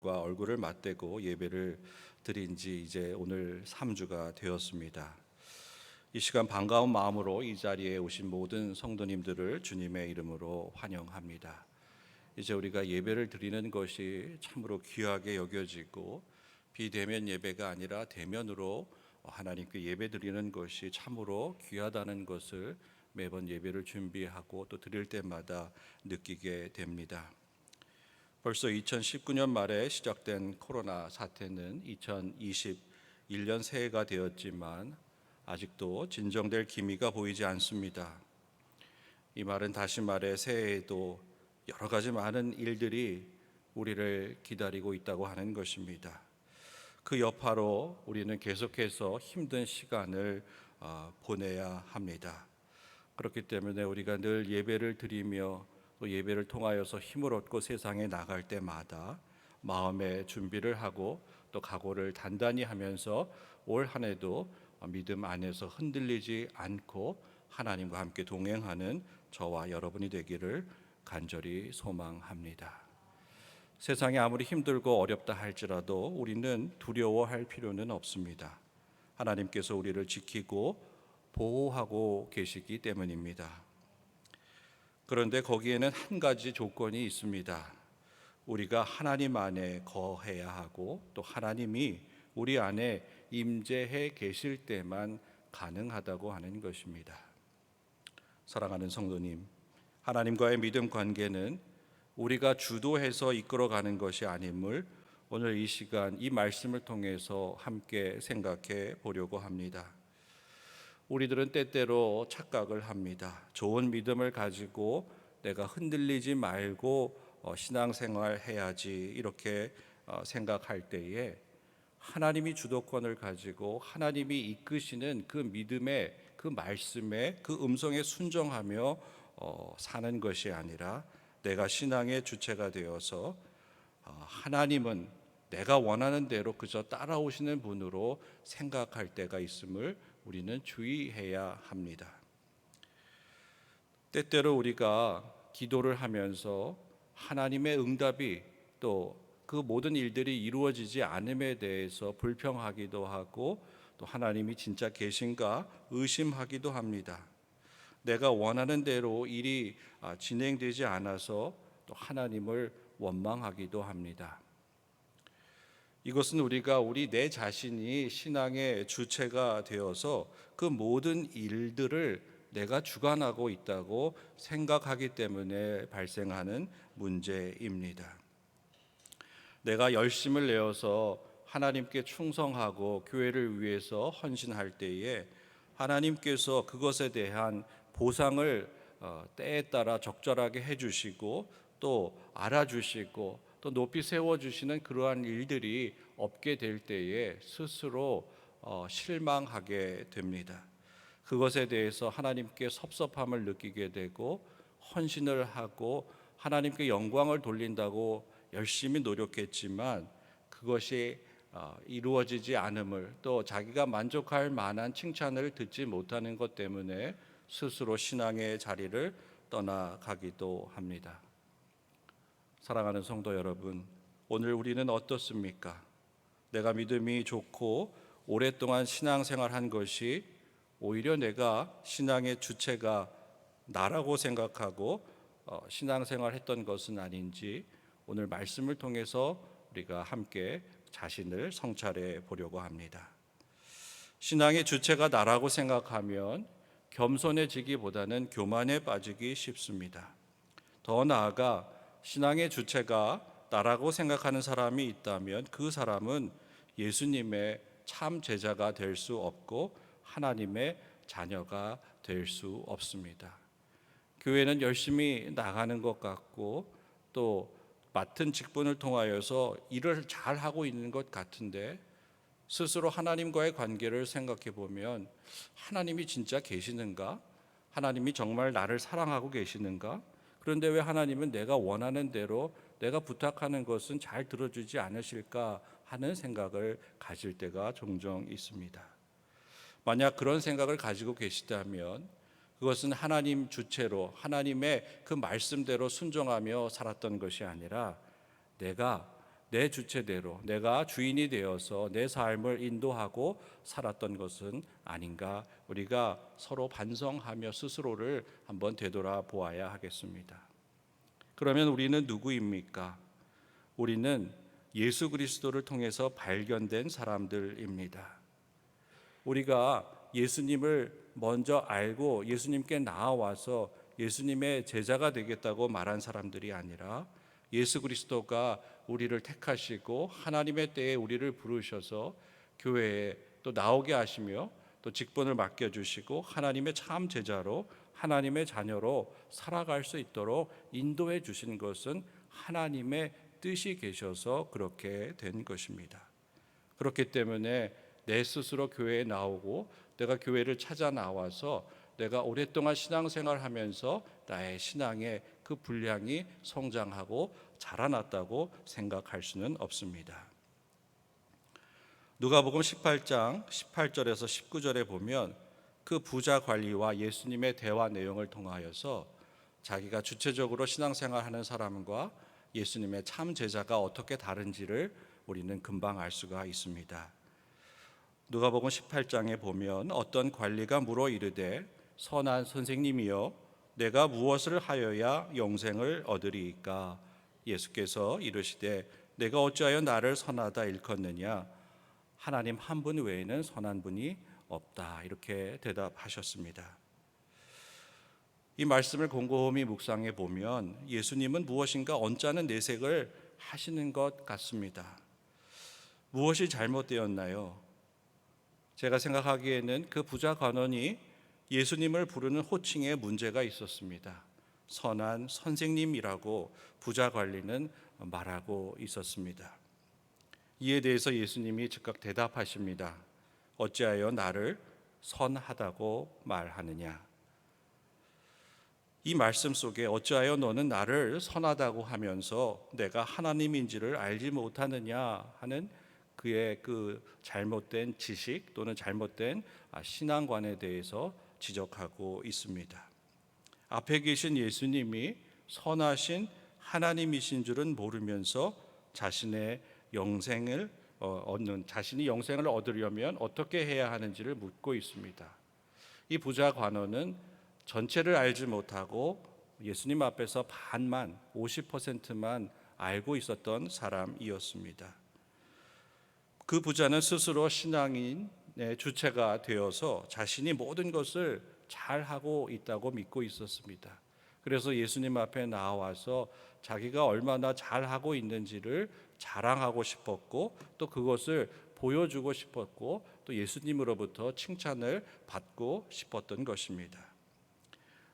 가족과 얼굴을 맞대고 예배를 드린 지 이제 오늘 3주가 되었습니다. 이 시간 반가운 마음으로 이 자리에 오신 모든 성도님들을 주님의 이름으로 환영합니다. 이제 우리가 예배를 드리는 것이 참으로 귀하게 여겨지고 비대면 예배가 아니라 대면으로 하나님께 예배 드리는 것이 참으로 귀하다는 것을 매번 예배를 준비하고 또 드릴 때마다 느끼게 됩니다. 벌써 2019년 말에 시작된 코로나 사태는 2021년 새해가 되었지만 아직도 진정될 기미가 보이지 않습니다. 이 말은 다시 말해 새해에도 여러 가지 많은 일들이 우리를 기다리고 있다고 하는 것입니다. 그 여파로 우리는 계속해서 힘든 시간을 보내야 합니다. 그렇기 때문에 우리가 늘 예배를 드리며 또 예배를 통하여서 힘을 얻고 세상에 나갈 때마다 마음의 준비를 하고 또 각오를 단단히 하면서 올 한 해도 믿음 안에서 흔들리지 않고 하나님과 함께 동행하는 저와 여러분이 되기를 간절히 소망합니다. 세상이 아무리 힘들고 어렵다 할지라도 우리는 두려워할 필요는 없습니다. 하나님께서 우리를 지키고 보호하고 계시기 때문입니다. 그런데 거기에는 한 가지 조건이 있습니다. 우리가 하나님 안에 거해야 하고 또 하나님이 우리 안에 임재해 계실 때만 가능하다고 하는 것입니다. 사랑하는 성도님, 하나님과의 믿음 관계는 우리가 주도해서 이끌어가는 것이 아님을 오늘 이 시간 이 말씀을 통해서 함께 생각해 보려고 합니다. 우리들은 때때로 착각을 합니다. 좋은 믿음을 가지고 내가 흔들리지 말고 신앙생활 해야지 이렇게 생각할 때에 하나님이 주도권을 가지고 하나님이 이끄시는 그 믿음의 그 말씀에 그 음성에 순종하며 사는 것이 아니라 내가 신앙의 주체가 되어서 하나님은 내가 원하는 대로 그저 따라오시는 분으로 생각할 때가 있음을 우리는 주의해야 합니다. 때때로 우리가 기도를 하면서 하나님의 응답이 또 그 모든 일들이 이루어지지 않음에 대해서 불평하기도 하고 또 하나님이 진짜 계신가 의심하기도 합니다. 내가 원하는 대로 일이 진행되지 않아서 또 하나님을 원망하기도 합니다. 이것은 우리가 내 자신이 신앙의 주체가 되어서 그 모든 일들을 내가 주관하고 있다고 생각하기 때문에 발생하는 문제입니다. 내가 열심을 내어서 하나님께 충성하고 교회를 위해서 헌신할 때에 하나님께서 그것에 대한 보상을 때에 따라 적절하게 해주시고 또 알아주시고 또 높이 세워주시는 그러한 일들이 없게 될 때에 스스로 실망하게 됩니다. 그것에 대해서 하나님께 섭섭함을 느끼게 되고 헌신을 하고 하나님께 영광을 돌린다고 열심히 노력했지만 그것이 이루어지지 않음을 또 자기가 만족할 만한 칭찬을 듣지 못하는 것 때문에 스스로 신앙의 자리를 떠나가기도 합니다. 사랑하는 성도 여러분, 오늘 우리는 어떻습니까? 내가 믿음이 좋고 오랫동안 신앙생활한 것이 오히려 내가 신앙의 주체가 나라고 생각하고 신앙생활했던 것은 아닌지 오늘 말씀을 통해서 우리가 함께 자신을 성찰해 보려고 합니다. 신앙의 주체가 나라고 생각하면 겸손해지기보다는 교만에 빠지기 쉽습니다. 더 나아가 신앙의 주체가 나라고 생각하는 사람이 있다면 그 사람은 예수님의 참 제자가 될 수 없고 하나님의 자녀가 될 수 없습니다. 교회는 열심히 나가는 것 같고 또 맡은 직분을 통하여서 일을 잘 하고 있는 것 같은데 스스로 하나님과의 관계를 생각해 보면 하나님이 진짜 계시는가? 하나님이 정말 나를 사랑하고 계시는가? 그런데 왜 하나님은 내가 원하는 대로 내가 부탁하는 것은 잘 들어주지 않으실까 하는 생각을 가질 때가 종종 있습니다. 만약 그런 생각을 가지고 계시다면 그것은 하나님 주체로 하나님의 그 말씀대로 순종하며 살았던 것이 아니라 내가 내 주체대로 내가 주인이 되어서 내 삶을 인도하고 살았던 것은 아닌가, 우리가 서로 반성하며 스스로를 한번 되돌아보아야 하겠습니다. 그러면 우리는 누구입니까? 우리는 예수 그리스도를 통해서 발견된 사람들입니다. 우리가 예수님을 먼저 알고 예수님께 나아와서 예수님의 제자가 되겠다고 말한 사람들이 아니라, 예수 그리스도가 우리를 택하시고 하나님의 때에 우리를 부르셔서 교회에 또 나오게 하시며 또 직분을 맡겨주시고 하나님의 참 제자로, 하나님의 자녀로 살아갈 수 있도록 인도해 주신 것은 하나님의 뜻이 계셔서 그렇게 된 것입니다. 그렇기 때문에 내 스스로 교회에 나오고 내가 교회를 찾아 나와서 내가 오랫동안 신앙생활을 하면서 나의 신앙의 그 분량이 성장하고 자라났다고 생각할 수는 없습니다. 누가복음 18장 18절에서 19절에 보면 그 부자 관리와 예수님의 대화 내용을 통하여서 자기가 주체적으로 신앙생활하는 사람과 예수님의 참 제자가 어떻게 다른지를 우리는 금방 알 수가 있습니다. 누가복음 18장에 보면 어떤 관리가 물어 이르되 선한 선생님이여 내가 무엇을 하여야 영생을 얻으리이까? 예수께서 이르시되 내가 어찌하여 나를 선하다 일컫느냐? 하나님 한 분 외에는 선한 분이 없다. 이렇게 대답하셨습니다. 이 말씀을 곰곰이 묵상해 보면 예수님은 무엇인가 언짢은 내색을 하시는 것 같습니다. 무엇이 잘못되었나요? 제가 생각하기에는 그 부자 관원이 예수님을 부르는 호칭에 문제가 있었습니다. 선한 선생님이라고 부자 관리는 말하고 있었습니다. 이에 대해서 예수님이 즉각 대답하십니다. 어찌하여 나를 선하다고 말하느냐? 이 말씀 속에 어찌하여 너는 나를 선하다고 하면서 내가 하나님인지를 알지 못하느냐 하는 그의 그 잘못된 지식 또는 잘못된 신앙관에 대해서 지적하고 있습니다. 앞에 계신 예수님이 선하신 하나님이신 줄은 모르면서 자신이 영생을 얻으려면 어떻게 해야 하는지를 묻고 있습니다. 이 부자 관원은 전체를 알지 못하고 예수님 앞에서 반만, 50%만 알고 있었던 사람이었습니다. 그 부자는 스스로 신앙인의 주체가 되어서 자신이 모든 것을 잘하고 있다고 믿고 있었습니다. 그래서 예수님 앞에 나와서 자기가 얼마나 잘하고 있는지를 자랑하고 싶었고 또 그것을 보여주고 싶었고 또 예수님으로부터 칭찬을 받고 싶었던 것입니다.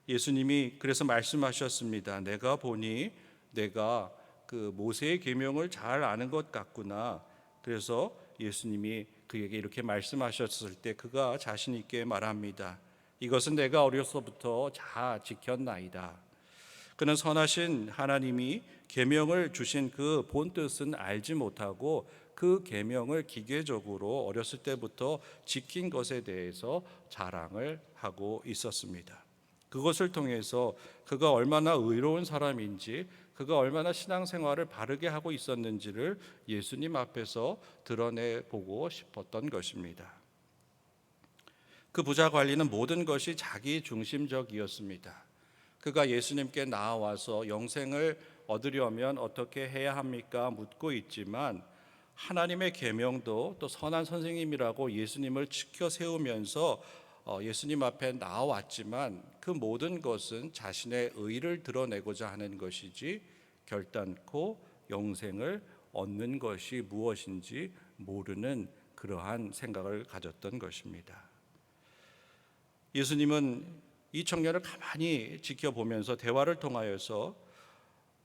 예수님이 그래서 말씀하셨습니다. 내가 보니 내가 그 모세의 계명을 잘 아는 것 같구나. 그래서 예수님이 그에게 이렇게 말씀하셨을 때 그가 자신 있게 말합니다. 이것은 내가 어려서부터 다 지켰나이다. 그는 선하신 하나님이 계명을 주신 그 본뜻은 알지 못하고 그 계명을 기계적으로 어렸을 때부터 지킨 것에 대해서 자랑을 하고 있었습니다. 그것을 통해서 그가 얼마나 의로운 사람인지, 그가 얼마나 신앙생활을 바르게 하고 있었는지를 예수님 앞에서 드러내보고 싶었던 것입니다. 그 부자 관리는 모든 것이 자기 중심적이었습니다. 그가 예수님께 나와서 영생을 얻으려면 어떻게 해야 합니까? 묻고 있지만 하나님의 계명도 또 선한 선생님이라고 예수님을 지켜 세우면서 예수님 앞에 나왔지만 그 모든 것은 자신의 의를 드러내고자 하는 것이지 결단코 영생을 얻는 것이 무엇인지 모르는 그러한 생각을 가졌던 것입니다. 예수님은 이 청년을 가만히 지켜보면서 대화를 통하여서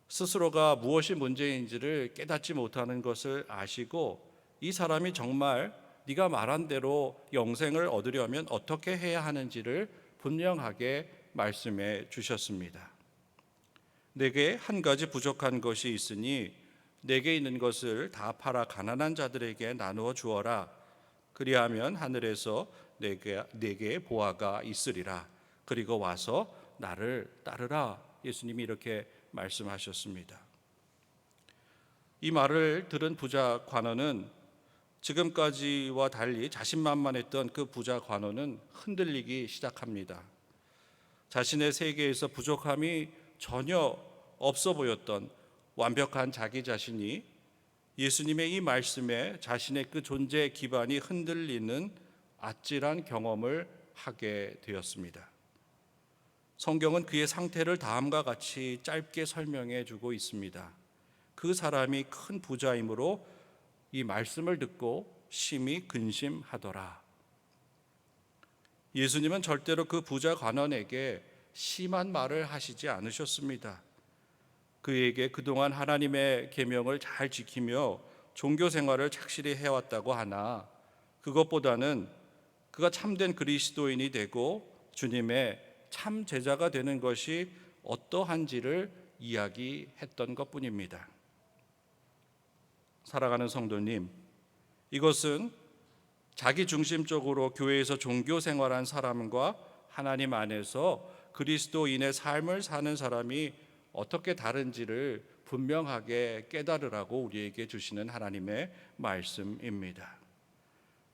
스스로가 무엇이 문제인지를 깨닫지 못하는 것을 아시고 이 사람이 정말 네가 말한 대로 영생을 얻으려면 어떻게 해야 하는지를 분명하게 말씀해 주셨습니다. 내게 한 가지 부족한 것이 있으니 내게 있는 것을 다 팔아 가난한 자들에게 나누어 주어라. 그리하면 하늘에서 내게 보화가 있으리라. 그리고 와서 나를 따르라. 예수님이 이렇게 말씀하셨습니다. 이 말을 들은 부자 관원은 지금까지와 달리 자신만만했던 그 부자 관원은 흔들리기 시작합니다. 자신의 세계에서 부족함이 전혀 없어 보였던 완벽한 자기 자신이 예수님의 이 말씀에 자신의 그 존재 기반이 흔들리는 아찔한 경험을 하게 되었습니다. 성경은 그의 상태를 다음과 같이 짧게 설명해 주고 있습니다. 그 사람이 큰 부자이므로 이 말씀을 듣고 심히 근심하더라. 예수님은 절대로 그 부자 관원에게 심한 말을 하시지 않으셨습니다. 그에게 그동안 하나님의 계명을 잘 지키며 종교 생활을 착실히 해왔다고 하나 그것보다는 그가 참된 그리스도인이 되고 주님의 참 제자가 되는 것이 어떠한지를 이야기했던 것뿐입니다. 사랑하는 성도님, 이것은 자기중심적으로 교회에서 종교 생활한 사람과 하나님 안에서 그리스도인의 삶을 사는 사람이 어떻게 다른지를 분명하게 깨달으라고 우리에게 주시는 하나님의 말씀입니다.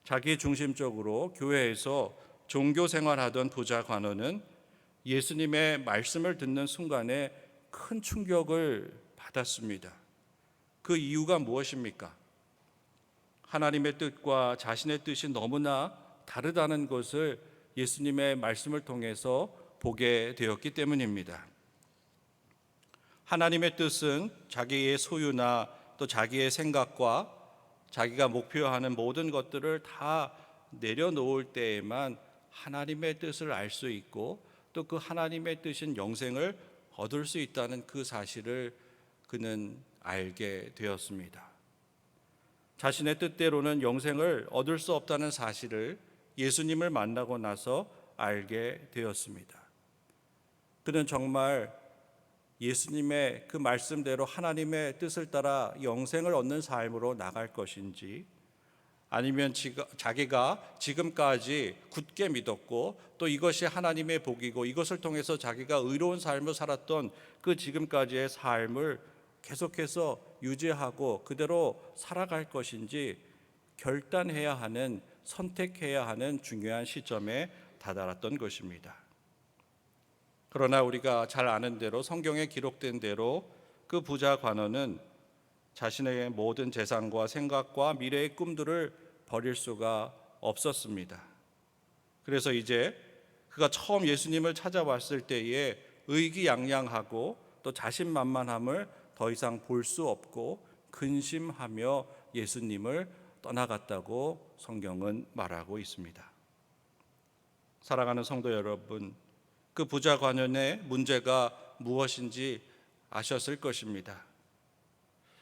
자기중심적으로 교회에서 종교 생활하던 부자 관원은 예수님의 말씀을 듣는 순간에 큰 충격을 받았습니다. 그 이유가 무엇입니까? 하나님의 뜻과 자신의 뜻이 너무나 다르다는 것을 예수님의 말씀을 통해서 보게 되었기 때문입니다. 하나님의 뜻은 자기의 소유나 또 자기의 생각과 자기가 목표하는 모든 것들을 다 내려놓을 때에만 하나님의 뜻을 알 수 있고 또 그 하나님의 뜻인 영생을 얻을 수 있다는 그 사실을 그는 알게 되었습니다. 자신의 뜻대로는 영생을 얻을 수 없다는 사실을 예수님을 만나고 나서 알게 되었습니다. 그는 정말 예수님의 그 말씀대로 하나님의 뜻을 따라 영생을 얻는 삶으로 나갈 것인지 아니면 자기가 지금까지 굳게 믿었고 또 이것이 하나님의 복이고 이것을 통해서 자기가 의로운 삶을 살았던 그 지금까지의 삶을 계속해서 유지하고 그대로 살아갈 것인지 결단해야 하는, 선택해야 하는 중요한 시점에 다다랐던 것입니다. 그러나 우리가 잘 아는 대로 성경에 기록된 대로 그 부자 관원은 자신의 모든 재산과 생각과 미래의 꿈들을 버릴 수가 없었습니다. 그래서 이제 그가 처음 예수님을 찾아왔을 때에 의기양양하고 또 자신만만함을 더 이상 볼 수 없고 근심하며 예수님을 떠나갔다고 성경은 말하고 있습니다. 사랑하는 성도 여러분, 그 부자 관원의 문제가 무엇인지 아셨을 것입니다.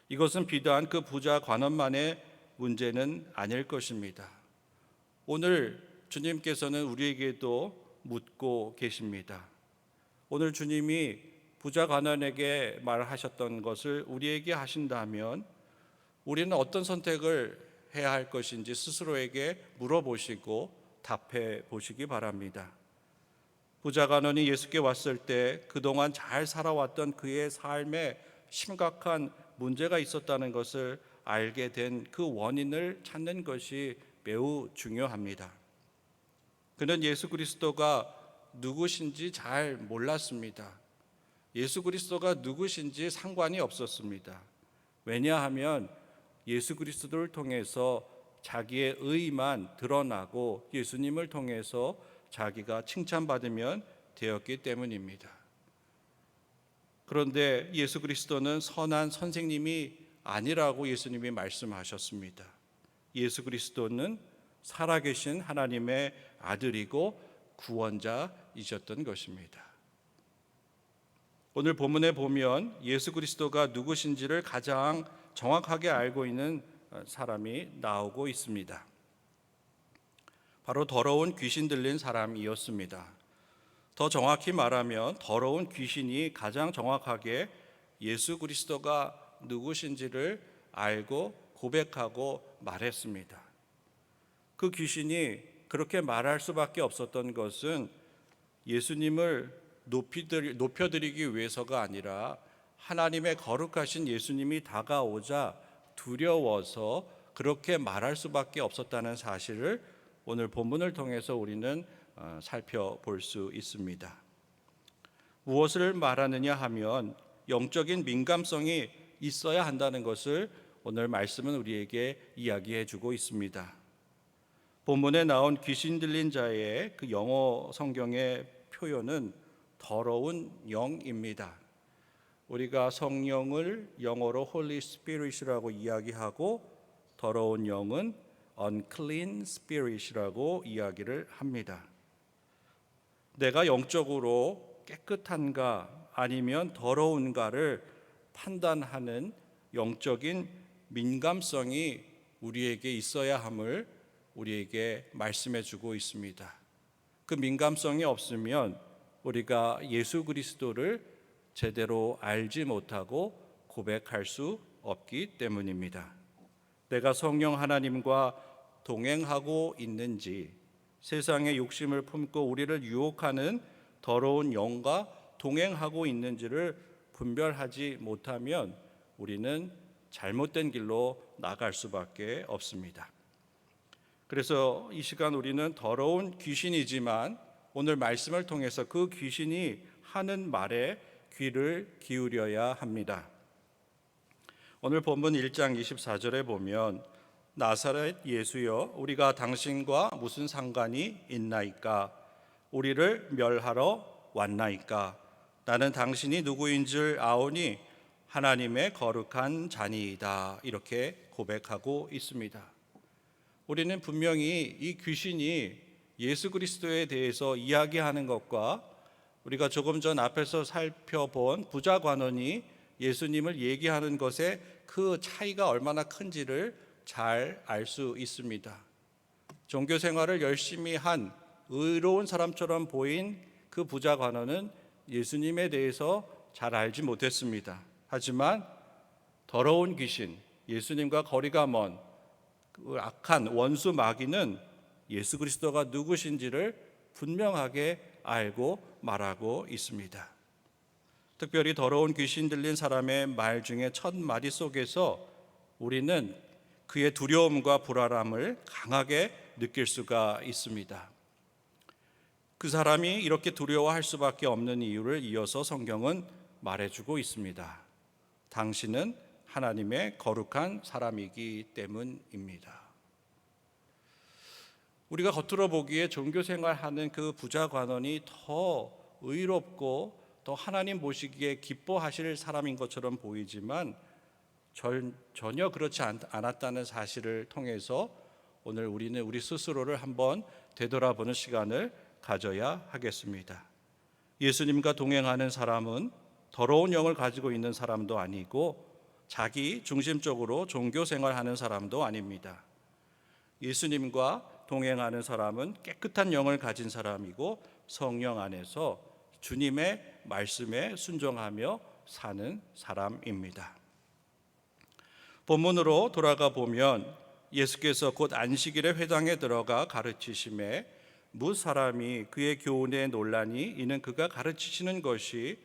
이것은 비단 그 부자 관원만의 문제는 아닐 것입니다. 오늘 주님께서는 우리에게도 묻고 계십니다. 오늘 주님이 부자 관원에게 말하셨던 것을 우리에게 하신다면 우리는 어떤 선택을 해야 할 것인지 스스로에게 물어보시고 답해 보시기 바랍니다. 부자 관원이 예수께 왔을 때 그동안 잘 살아왔던 그의 삶에 심각한 문제가 있었다는 것을 알게 된 그 원인을 찾는 것이 매우 중요합니다. 그는 예수 그리스도가 누구신지 잘 몰랐습니다. 예수 그리스도가 누구신지 상관이 없었습니다. 왜냐하면 예수 그리스도를 통해서 자기의 의만 드러나고 예수님을 통해서 자기가 칭찬받으면 되었기 때문입니다. 그런데 예수 그리스도는 선한 선생님이 아니라고 예수님이 말씀하셨습니다. 예수 그리스도는 살아계신 하나님의 아들이고 구원자이셨던 것입니다. 오늘 본문에 보면 예수 그리스도가 누구신지를 가장 정확하게 알고 있는 사람이 나오고 있습니다. 바로 더러운 귀신 들린 사람이었습니다. 더 정확히 말하면 더러운 귀신이 가장 정확하게 예수 그리스도가 누구신지를 알고 고백하고 말했습니다. 그 귀신이 그렇게 말할 수밖에 없었던 것은 예수님을 높여드리기 위해서가 아니라 하나님의 거룩하신 예수님이 다가오자 두려워서 그렇게 말할 수밖에 없었다는 사실을 오늘 본문을 통해서 우리는 살펴볼 수 있습니다. 무엇을 말하느냐 하면 영적인 민감성이 있어야 한다는 것을 오늘 말씀은 우리에게 이야기해 주고 있습니다. 본문에 나온 귀신 들린 자의 그 영어 성경의 표현은 더러운 영입니다. 우리가 성령을 영어로 Holy Spirit이라고 이야기하고 더러운 영은 Unclean Spirit이라고 이야기를 합니다. 내가 영적으로 깨끗한가 아니면 더러운가를 판단하는 영적인 민감성이 우리에게 있어야 함을 우리에게 말씀해 주고 있습니다. 그 민감성이 없으면 우리가 예수 그리스도를 제대로 알지 못하고 고백할 수 없기 때문입니다. 내가 성령 하나님과 동행하고 있는지, 세상의 욕심을 품고 우리를 유혹하는 더러운 영과 동행하고 있는지를 분별하지 못하면 우리는 잘못된 길로 나갈 수밖에 없습니다. 그래서 이 시간 우리는 더러운 귀신이지만 오늘 말씀을 통해서 그 귀신이 하는 말에 귀를 기울여야 합니다. 오늘 본문 1장 24절에 보면 나사렛 예수여 우리가 당신과 무슨 상관이 있나이까? 우리를 멸하러 왔나이까? 나는 당신이 누구인 줄 아오니 하나님의 거룩한 자니이다. 이렇게 고백하고 있습니다. 우리는 분명히 이 귀신이 예수 그리스도에 대해서 이야기하는 것과 우리가 조금 전 앞에서 살펴본 부자 관원이 예수님을 얘기하는 것의 그 차이가 얼마나 큰지를 잘 알 수 있습니다. 종교 생활을 열심히 한 의로운 사람처럼 보인 그 부자 관원은 예수님에 대해서 잘 알지 못했습니다. 하지만 더러운 귀신, 예수님과 거리가 먼 그 악한 원수 마귀는 예수 그리스도가 누구신지를 분명하게 알고 말하고 있습니다. 특별히 더러운 귀신 들린 사람의 말 중에 첫 마디 속에서 우리는 그의 두려움과 불안함을 강하게 느낄 수가 있습니다. 그 사람이 이렇게 두려워할 수밖에 없는 이유를 이어서 성경은 말해주고 있습니다. 당신은 하나님의 거룩한 사람이기 때문입니다. 우리가 겉으로 보기에 종교 생활하는 그 부자 관원이 더 의롭고 더 하나님 보시기에 기뻐하실 사람인 것처럼 보이지만 전혀 그렇지 않았다는 사실을 통해서 오늘 우리는 우리 스스로를 한번 되돌아보는 시간을 가져야 하겠습니다. 예수님과 동행하는 사람은 더러운 영을 가지고 있는 사람도 아니고 자기 중심적으로 종교 생활하는 사람도 아닙니다. 예수님과 동행하는 사람은 깨끗한 영을 가진 사람이고 성령 안에서 주님의 말씀에 순종하며 사는 사람입니다. 본문으로 돌아가 보면 예수께서 곧 안식일에 회당에 들어가 가르치심에 무 사람이 그의 교훈에 논란이 이는 그가 가르치시는 것이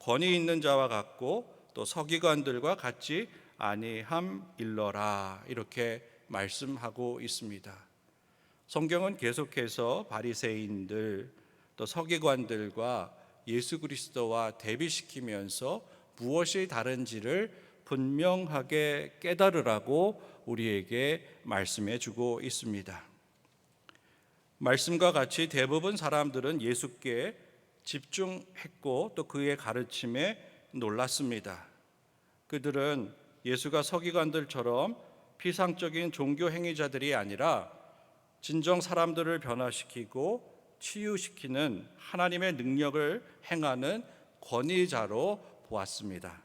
권위 있는 자와 같고 또 서기관들과 같지 아니함일러라 이렇게 말씀하고 있습니다. 성경은 계속해서 바리새인들 또 서기관들과 예수 그리스도와 대비시키면서 무엇이 다른지를 분명하게 깨달으라고 우리에게 말씀해 주고 있습니다. 말씀과 같이 대부분 사람들은 예수께 집중했고 또 그의 가르침에 놀랐습니다. 그들은 예수가 서기관들처럼 피상적인 종교 행위자들이 아니라 진정 사람들을 변화시키고 치유시키는 하나님의 능력을 행하는 권위자로 보았습니다.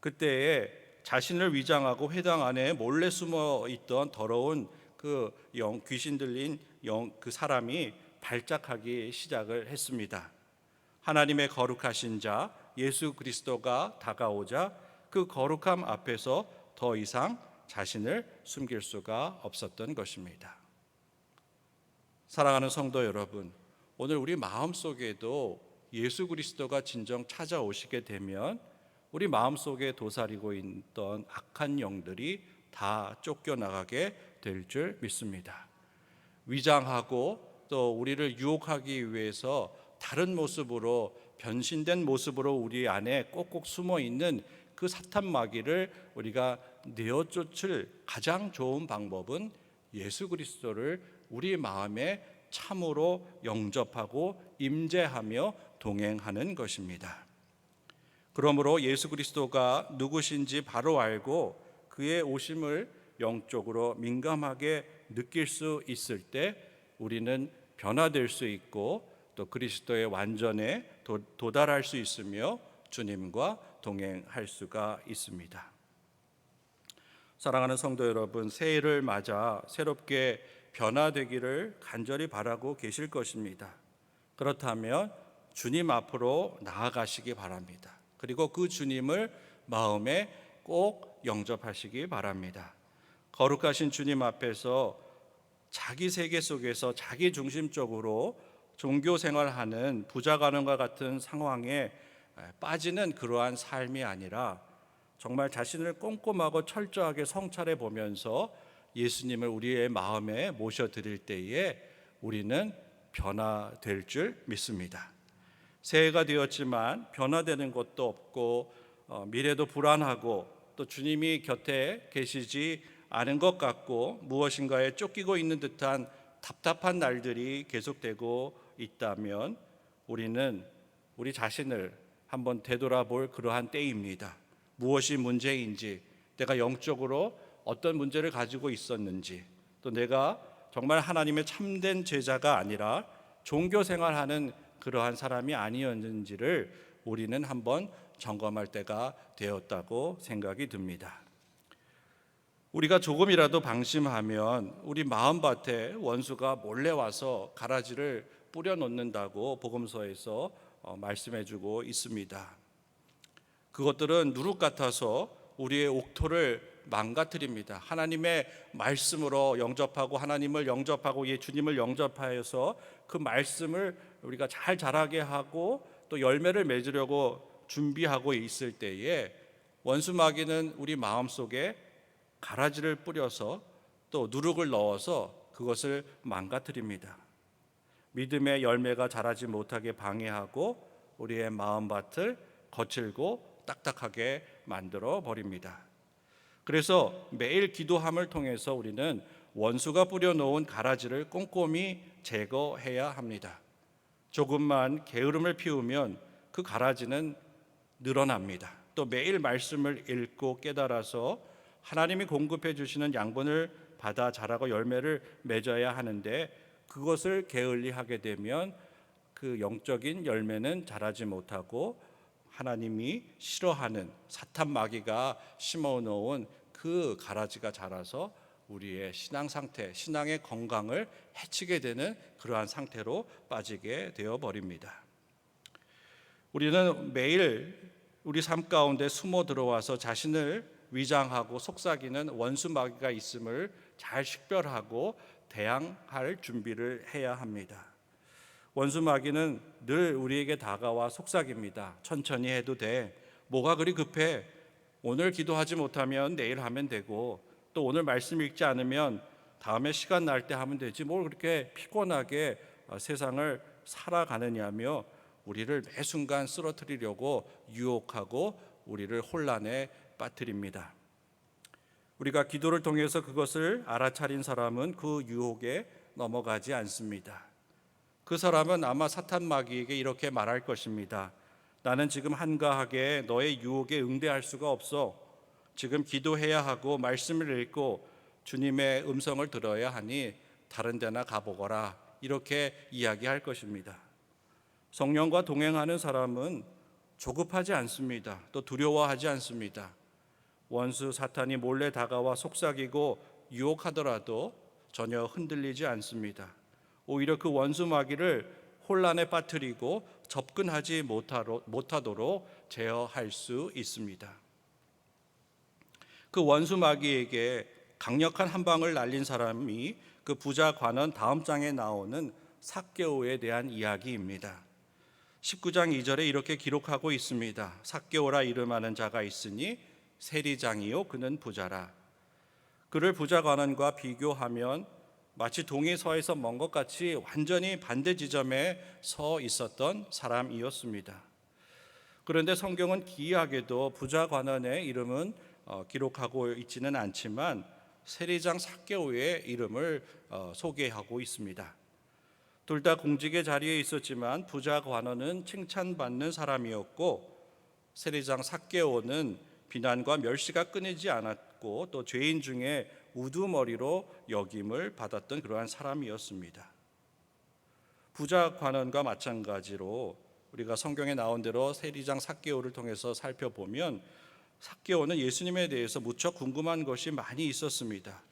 그때에 자신을 위장하고 회당 안에 몰래 숨어 있던 더러운 그 귀신 들린 그 사람이 발작하기 시작을 했습니다. 하나님의 거룩하신 자 예수 그리스도가 다가오자 그 거룩함 앞에서 더 이상 자신을 숨길 수가 없었던 것입니다. 사랑하는 성도 여러분, 오늘 우리 마음속에도 예수 그리스도가 진정 찾아오시게 되면 우리 마음속에 도사리고 있던 악한 영들이 다 쫓겨나가게 될 줄 믿습니다. 위장하고 또 우리를 유혹하기 위해서 다른 모습으로 변신된 모습으로 우리 안에 꼭꼭 숨어 있는 그 사탄 마귀를 우리가 내어쫓을 가장 좋은 방법은 예수 그리스도를 우리 마음에 참으로 영접하고 임재하며 동행하는 것입니다. 그러므로 예수 그리스도가 누구신지 바로 알고 그의 오심을 영적으로 민감하게 느낄 수 있을 때 우리는 변화될 수 있고 또 그리스도의 완전에 도달할 수 있으며 주님과 동행할 수가 있습니다. 사랑하는 성도 여러분, 새해를 맞아 새롭게 변화되기를 간절히 바라고 계실 것입니다. 그렇다면 주님 앞으로 나아가시기 바랍니다. 그리고 그 주님을 마음에 꼭 영접하시기 바랍니다. 거룩하신 주님 앞에서 자기 세계 속에서 자기 중심적으로 종교 생활하는 부자간원과 같은 상황에 빠지는 그러한 삶이 아니라 정말 자신을 꼼꼼하고 철저하게 성찰해 보면서 예수님을 우리의 마음에 모셔드릴 때에 우리는 변화될 줄 믿습니다. 새해가 되었지만 변화되는 것도 없고 미래도 불안하고 또 주님이 곁에 계시지 않은 것 같고 무엇인가에 쫓기고 있는 듯한 답답한 날들이 계속되고 있다면 우리는 우리 자신을 한번 되돌아볼 그러한 때입니다. 무엇이 문제인지, 내가 영적으로 어떤 문제를 가지고 있었는지, 또 내가 정말 하나님의 참된 제자가 아니라 종교 생활하는 그러한 사람이 아니었는지를 우리는 한번 점검할 때가 되었다고 생각이 듭니다. 우리가 조금이라도 방심하면 우리 마음밭에 원수가 몰래 와서 가라지를 뿌려놓는다고 복음서에서 말씀해주고 있습니다. 그것들은 누룩 같아서 우리의 옥토를 망가뜨립니다. 하나님의 말씀으로 영접하고 하나님을 영접하고 주님을 영접하여서 그 말씀을 우리가 잘 자라게 하고 또 열매를 맺으려고 준비하고 있을 때에 원수 마귀는 우리 마음속에 가라지를 뿌려서 또 누룩을 넣어서 그것을 망가뜨립니다. 믿음의 열매가 자라지 못하게 방해하고 우리의 마음밭을 거칠고 딱딱하게 만들어 버립니다. 그래서 매일 기도함을 통해서 우리는 원수가 뿌려놓은 가라지를 꼼꼼히 제거해야 합니다. 조금만 게으름을 피우면 그 가라지는 늘어납니다. 또 매일 말씀을 읽고 깨달아서 하나님이 공급해 주시는 양분을 받아 자라고 열매를 맺어야 하는데 그것을 게을리하게 되면 그 영적인 열매는 자라지 못하고 하나님이 싫어하는 사탄 마귀가 심어놓은 그 가라지가 자라서 우리의 신앙 상태, 신앙의 건강을 해치게 되는 그러한 상태로 빠지게 되어버립니다. 우리는 매일 우리 삶 가운데 숨어 들어와서 자신을 위장하고 속삭이는 원수 마귀가 있음을 잘 식별하고 대항할 준비를 해야 합니다. 원수 마귀는 늘 우리에게 다가와 속삭입니다. 천천히 해도 돼. 뭐가 그리 급해? 오늘 기도하지 못하면 내일 하면 되고 또 오늘 말씀 읽지 않으면 다음에 시간 날 때 하면 되지. 뭘 그렇게 피곤하게 세상을 살아가느냐며 우리를 매 순간 쓰러뜨리려고 유혹하고 우리를 혼란에 빠뜨립니다. 우리가 기도를 통해서 그것을 알아차린 사람은 그 유혹에 넘어가지 않습니다. 그 사람은 아마 사탄 마귀에게 이렇게 말할 것입니다. 나는 지금 한가하게 너의 유혹에 응대할 수가 없어. 지금 기도해야 하고 말씀을 읽고 주님의 음성을 들어야 하니 다른 데나 가보거라. 이렇게 이야기할 것입니다. 성령과 동행하는 사람은 조급하지 않습니다. 또 두려워하지 않습니다. 원수 사탄이 몰래 다가와 속삭이고 유혹하더라도 전혀 흔들리지 않습니다. 오히려 그 원수 마귀를 혼란에 빠뜨리고 접근하지 못하도록 제어할 수 있습니다. 그 원수 마귀에게 강력한 한 방을 날린 사람이 그 부자 관원 다음 장에 나오는 삭개오에 대한 이야기입니다. 19장 2절에 이렇게 기록하고 있습니다. 삭개오라 이름하는 자가 있으니 세리장이요 그는 부자라. 그를 부자 관원과 비교하면 마치 동이 서에서 먼 것 같이 완전히 반대 지점에 서 있었던 사람이었습니다. 그런데 성경은 기이하게도 부자 관원의 이름은 기록하고 있지는 않지만 세리장 삭개오의 이름을 소개하고 있습니다. 둘 다 공직의 자리에 있었지만 부자 관원은 칭찬받는 사람이었고 세리장 삭개오는 비난과 멸시가 끊이지 않았고 또 죄인 중에 우두머리로 여김을 받았던 그러한 사람이었습니다. 부자 관원과 마찬가지로 우리가 성경에 나온 대로 세리장 삭개오를 통해서 살펴보면 삭개오는 예수님에 대해서 무척 궁금한 것이 많이 있었습니다.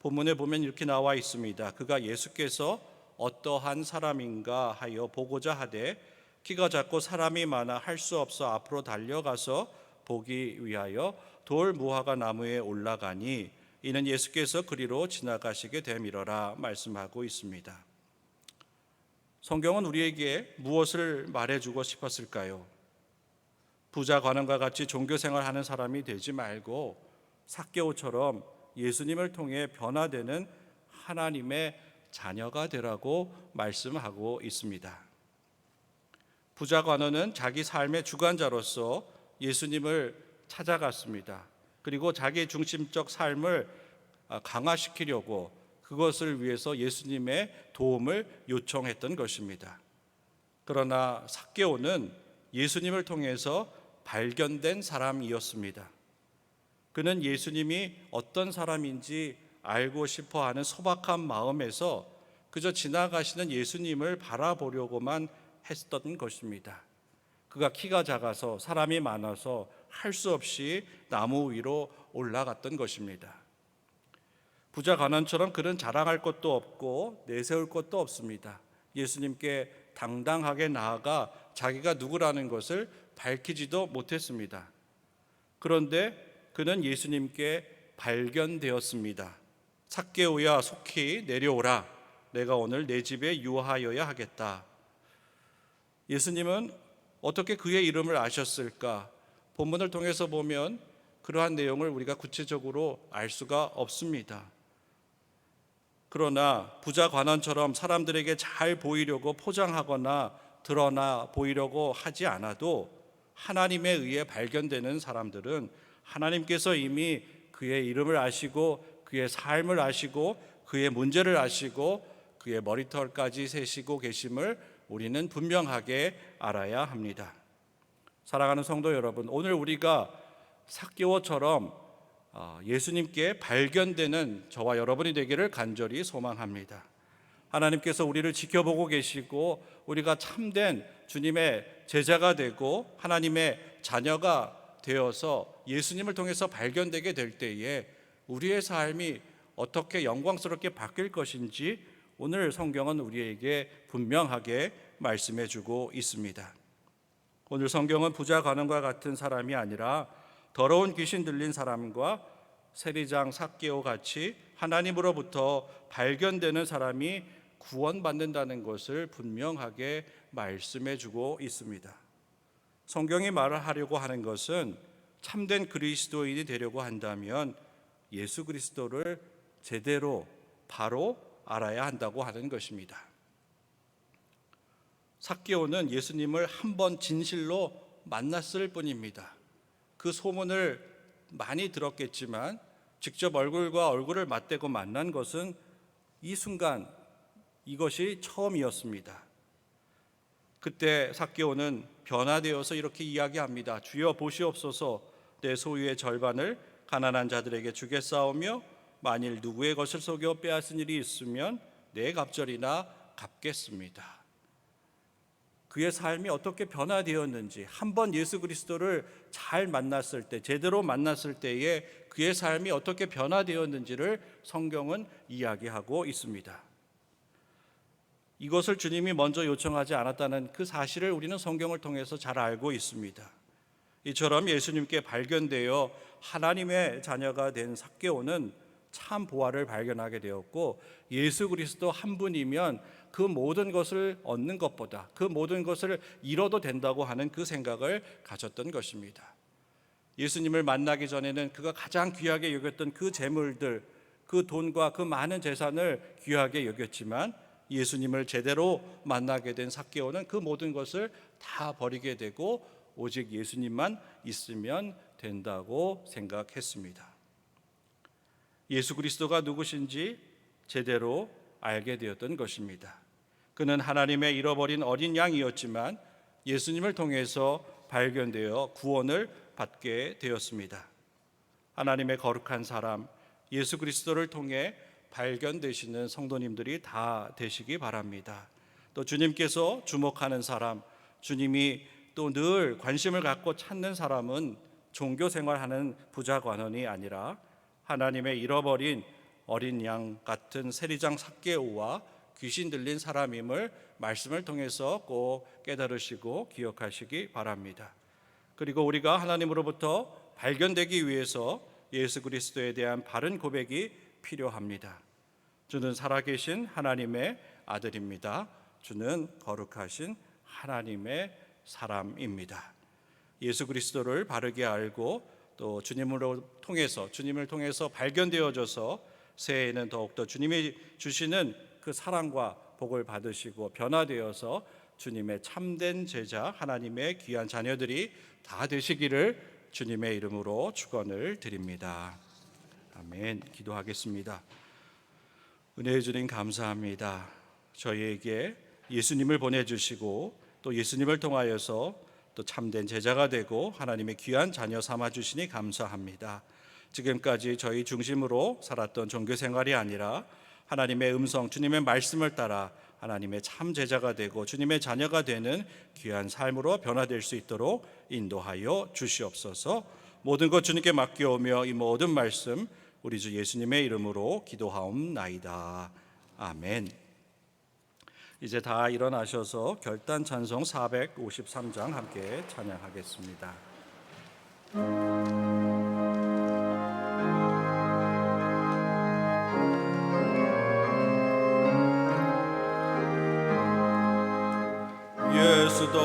본문에 보면 이렇게 나와 있습니다. 그가 예수께서 어떠한 사람인가 하여 보고자 하되 키가 작고 사람이 많아 할 수 없어 앞으로 달려가서 보기 위하여 돌 무화과 나무에 올라가니 이는 예수께서 그리로 지나가시게 됨이러라 말씀하고 있습니다. 성경은 우리에게 무엇을 말해주고 싶었을까요? 부자 관원과 같이 종교생활하는 사람이 되지 말고 삭개오처럼 예수님을 통해 변화되는 하나님의 자녀가 되라고 말씀하고 있습니다. 부자 관원은 자기 삶의 주관자로서 예수님을 찾아갔습니다. 그리고 자기 중심적 삶을 강화시키려고 그것을 위해서 예수님의 도움을 요청했던 것입니다. 그러나 삭개오는 예수님을 통해서 발견된 사람이었습니다. 그는 예수님이 어떤 사람인지 알고 싶어하는 소박한 마음에서 그저 지나가시는 예수님을 바라보려고만 했던 것입니다. 그가 키가 작아서 사람이 많아서 할 수 없이 나무 위로 올라갔던 것입니다. 부자 관원처럼 그는 자랑할 것도 없고 내세울 것도 없습니다. 예수님께 당당하게 나아가 자기가 누구라는 것을 밝히지도 못했습니다. 그런데 그는 예수님께 발견되었습니다. 삭개오야 속히 내려오라. 내가 오늘 내 집에 유하여야 하겠다. 예수님은 어떻게 그의 이름을 아셨을까? 본문을 통해서 보면 그러한 내용을 우리가 구체적으로 알 수가 없습니다. 그러나 부자 관원처럼 사람들에게 잘 보이려고 포장하거나 드러나 보이려고 하지 않아도 하나님에 의해 발견되는 사람들은 하나님께서 이미 그의 이름을 아시고 그의 삶을 아시고 그의 문제를 아시고 그의 머리털까지 세시고 계심을 우리는 분명하게 알아야 합니다. 사랑하는 성도 여러분, 오늘 우리가 삭개오처럼 예수님께 발견되는 저와 여러분이 되기를 간절히 소망합니다. 하나님께서 우리를 지켜보고 계시고 우리가 참된 주님의 제자가 되고 하나님의 자녀가 되어서 예수님을 통해서 발견되게 될 때에 우리의 삶이 어떻게 영광스럽게 바뀔 것인지 오늘 성경은 우리에게 분명하게 말씀해 주고 있습니다. 오늘 성경은 부자 관원과 같은 사람이 아니라 더러운 귀신 들린 사람과 세리장 삭개오 같이 하나님으로부터 발견되는 사람이 구원받는다는 것을 분명하게 말씀해 주고 있습니다. 성경이 말하려고 하는 것은 참된 그리스도인이 되려고 한다면 예수 그리스도를 제대로 바로 알아야 한다고 하는 것입니다. 삭개오는 예수님을 한 번 진실로 만났을 뿐입니다. 그 소문을 많이 들었겠지만 직접 얼굴과 얼굴을 맞대고 만난 것은 이 순간 이것이 처음이었습니다. 그때 삭개오는 변화되어서 이렇게 이야기합니다. 주여 보시옵소서, 내 소유의 절반을 가난한 자들에게 주겠사오며 만일 누구의 것을 속여 빼앗은 일이 있으면 내 갑절이나 갚겠습니다. 그의 삶이 어떻게 변화되었는지, 한번 예수 그리스도를 잘 만났을 때, 제대로 만났을 때에 그의 삶이 어떻게 변화되었는지를 성경은 이야기하고 있습니다. 이것을 주님이 먼저 요청하지 않았다는 그 사실을 우리는 성경을 통해서 잘 알고 있습니다. 이처럼 예수님께 발견되어 하나님의 자녀가 된 삭개오는 참 보화를 발견하게 되었고, 예수 그리스도 한 분이면 그 모든 것을 얻는 것보다 그 모든 것을 잃어도 된다고 하는 그 생각을 가졌던 것입니다. 예수님을 만나기 전에는 그가 가장 귀하게 여겼던 그 재물들, 그 돈과 그 많은 재산을 귀하게 여겼지만, 예수님을 제대로 만나게 된 삭개오는 그 모든 것을 다 버리게 되고 오직 예수님만 있으면 된다고 생각했습니다. 예수 그리스도가 누구신지 제대로 알게 되었던 것입니다. 그는 하나님의 잃어버린 어린 양이었지만 예수님을 통해서 발견되어 구원을 받게 되었습니다. 하나님의 거룩한 사람 예수 그리스도를 통해 발견되시는 성도님들이 다 되시기 바랍니다. 또 주님께서 주목하는 사람, 주님이 또 늘 관심을 갖고 찾는 사람은 종교 생활하는 부자 관원이 아니라 하나님의 잃어버린 어린 양 같은 세리장 삭개오와 귀신 들린 사람임을 말씀을 통해서 꼭 깨달으시고 기억하시기 바랍니다. 그리고 우리가 하나님으로부터 발견되기 위해서 예수 그리스도에 대한 바른 고백이 필요합니다. 주는 살아계신 하나님의 아들입니다. 주는 거룩하신 하나님의 사람입니다. 예수 그리스도를 바르게 알고 또 주님을 통해서 발견되어져서 새해에는 더욱더 주님이 주시는 그 사랑과 복을 받으시고 변화되어서 주님의 참된 제자, 하나님의 귀한 자녀들이 다 되시기를 주님의 이름으로 축원을 드립니다. 아멘. 기도하겠습니다. 은혜의 주님 감사합니다. 저희에게 예수님을 보내주시고 또 예수님을 통하여서 또 참된 제자가 되고 하나님의 귀한 자녀 삼아 주시니 감사합니다. 지금까지 저희 중심으로 살았던 종교 생활이 아니라 하나님의 음성, 주님의 말씀을 따라 하나님의 참 제자가 되고 주님의 자녀가 되는 귀한 삶으로 변화될 수 있도록 인도하여 주시옵소서. 모든 것 주님께 맡겨오며 이 모든 말씀 우리 주 예수님의 이름으로 기도하옵나이다. 아멘. 이제 다 일어나셔서 결단 찬송 453장 함께 찬양하겠습니다. 예수도